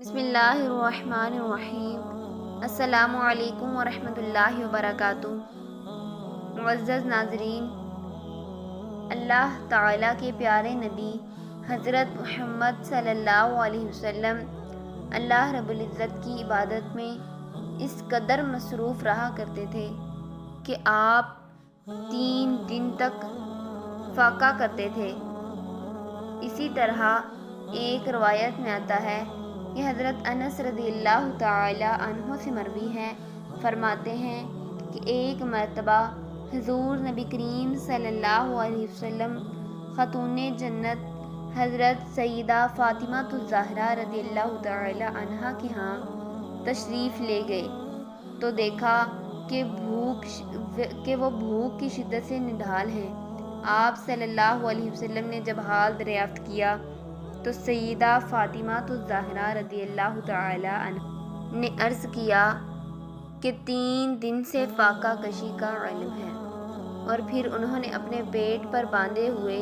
بسم اللہ الرحمن الرحیم۔ السلام علیکم ورحمۃ اللہ وبرکاتہ۔ معزز ناظرین، اللہ تعالیٰ کے پیارے نبی حضرت محمد صلی اللہ علیہ وسلم اللہ رب العزت کی عبادت میں اس قدر مصروف رہا کرتے تھے کہ آپ 3 دن تک فاقہ کرتے تھے۔ اسی طرح ایک روایت میں آتا ہے کہ حضرت انس رضی اللہ تعالی عنہ سے مروی ہے، فرماتے ہیں کہ ایک مرتبہ حضور نبی کریم صلی اللہ علیہ وسلم خاتون جنت حضرت سیدہ فاطمہ الزہرا رضی اللہ تعالی عنہا کے ہاں تشریف لے گئے تو دیکھا کہ وہ بھوک کی شدت سے نڈھال ہیں۔ آپ صلی اللہ علیہ وسلم نے جب حال دریافت کیا تو سیدہ فاطمہ الزہرا رضی اللہ تعالی عنہا نے عرض کیا کہ 3 دن سے فاقہ کشی کا علم ہے، اور پھر انہوں نے اپنے پیٹ پر باندھے ہوئے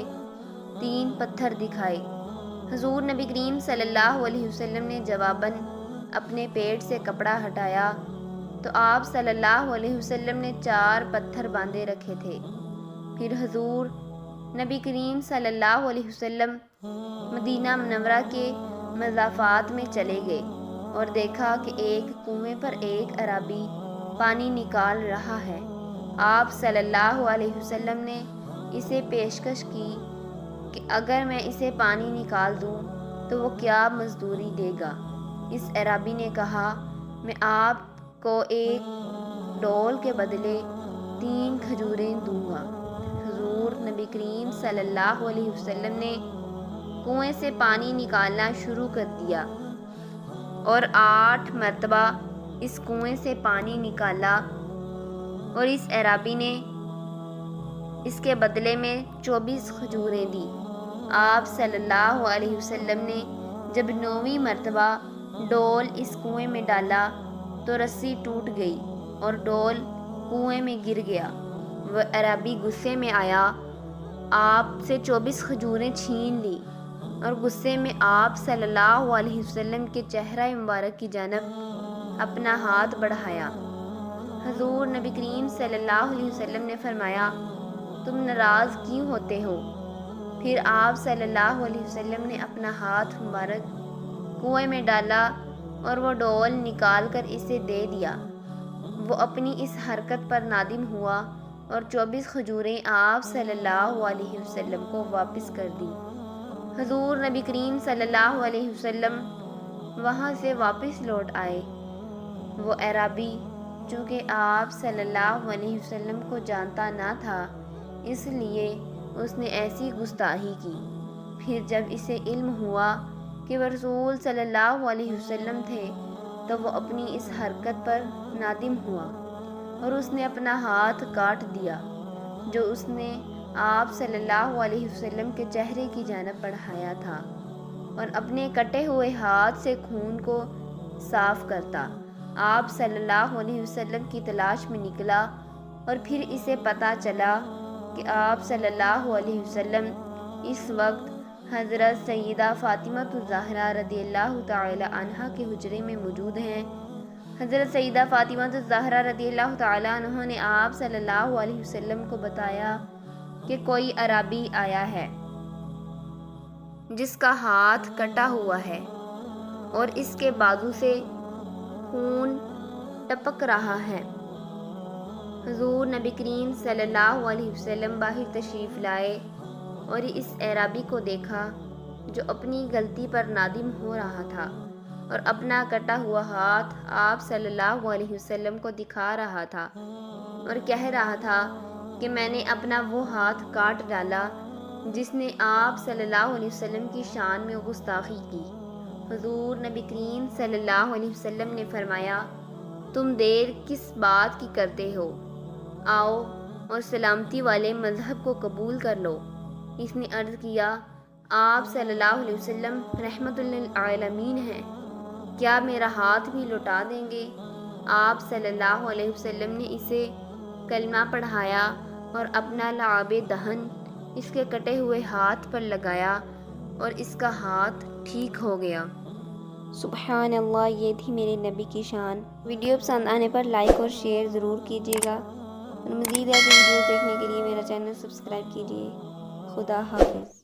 3 پتھر دکھائے۔ حضور نبی کریم صلی اللہ علیہ وسلم نے جواباً اپنے پیٹ سے کپڑا ہٹایا تو آپ صلی اللہ علیہ وسلم نے 4 پتھر باندھے رکھے تھے۔ پھر حضور نبی کریم صلی اللہ علیہ وسلم مدینہ منورہ کے مضافات میں چلے گئے اور دیکھا کہ ایک کنویں پر ایک اعرابی پانی نکال رہا ہے۔ آپ صلی اللہ علیہ وسلم نے اسے پیشکش کی کہ اگر میں اسے پانی نکال دوں تو وہ کیا مزدوری دے گا؟ اس اعرابی نے کہا، میں آپ کو ایک ڈول کے بدلے 3 کھجوریں دوں گا۔ حضور نبی کریم صلی اللہ علیہ وسلم نے کنویں سے پانی نکالنا شروع کر دیا اور 8 مرتبہ اس کنویں سے پانی نکالا، اور اس اعرابی نے اس کے بدلے میں 24 کھجوریں دی۔ آپ صلی اللہ علیہ وسلم نے جب 9ویں مرتبہ ڈول اس کنویں میں ڈالا تو رسی ٹوٹ گئی اور ڈول کنویں میں گر گیا۔ وہ اعرابی غصے میں آیا، آپ سے 24 کھجوریں چھین لی اور غصے میں آپ صلی اللہ علیہ وسلم کے چہرہ مبارک کی جانب اپنا ہاتھ بڑھایا۔ حضور نبی کریم صلی اللہ علیہ وسلم نے فرمایا، تم ناراض کیوں ہوتے ہو؟ پھر آپ صلی اللہ علیہ وسلم نے اپنا ہاتھ مبارک کنویں میں ڈالا اور وہ ڈول نکال کر اسے دے دیا۔ وہ اپنی اس حرکت پر نادم ہوا اور 24 کھجوریں آپ صلی اللہ علیہ وسلم کو واپس کر دیں۔ حضور نبی کریم صلی اللہ علیہ وسلم وہاں سے واپس لوٹ آئے۔ وہ اعرابی چونکہ آپ صلی اللہ علیہ وسلم کو جانتا نہ تھا، اس لیے اس نے ایسی گستاخی کی۔ پھر جب اسے علم ہوا کہ وہ رسول صلی اللہ علیہ وسلم تھے تو وہ اپنی اس حرکت پر نادم ہوا اور اس نے اپنا ہاتھ کاٹ دیا جو اس نے آپ صلی اللہ علیہ وسلم کے چہرے کی جانب بڑھایا تھا، اور اپنے کٹے ہوئے ہاتھ سے خون کو صاف کرتا آپ صلی اللہ علیہ وسلم کی تلاش میں نکلا، اور پھر اسے پتہ چلا کہ آپ صلی اللہ علیہ وسلم اس وقت حضرت سیدہ فاطمہ الزہرا رضی اللہ تعالی عنہا کے حجرے میں موجود ہیں۔ حضرت سیدہ فاطمہ الزہرا رضی اللہ تعالی عنہ نے آپ صلی اللہ علیہ وسلم کو بتایا کہ کوئی اعرابی آیا ہے جس کا ہاتھ کٹا ہوا ہے اور اس کے بازو سے خون ٹپک رہا ہے۔ حضور نبی کریم صلی اللہ علیہ وسلم باہر تشریف لائے اور اس اعرابی کو دیکھا جو اپنی غلطی پر نادم ہو رہا تھا اور اپنا کٹا ہوا ہاتھ آپ صلی اللہ علیہ وسلم کو دکھا رہا تھا اور کہہ رہا تھا کہ میں نے اپنا وہ ہاتھ کاٹ ڈالا جس نے آپ صلی اللہ علیہ وسلم کی شان میں گستاخی کی۔ حضور نبی کریم صلی اللہ علیہ وسلم نے فرمایا، تم دیر کس بات کی کرتے ہو؟ آؤ اور سلامتی والے مذہب کو قبول کر لو۔ اس نے عرض کیا، آپ صلی اللہ علیہ وسلم رحمت للعالمین ہیں، کیا میرا ہاتھ بھی لوٹا دیں گے؟ آپ صلی اللہ علیہ وسلم نے اسے کلمہ پڑھایا اور اپنا لعاب دہن اس کے کٹے ہوئے ہاتھ پر لگایا اور اس کا ہاتھ ٹھیک ہو گیا۔ سبحان اللہ، یہ تھی میرے نبی کی شان۔ ویڈیو پسند آنے پر لائک اور شیئر ضرور کیجیے گا، اور مزید ایسے ویڈیوز دیکھنے کے لیے میرا چینل سبسکرائب کیجیے۔ خدا حافظ۔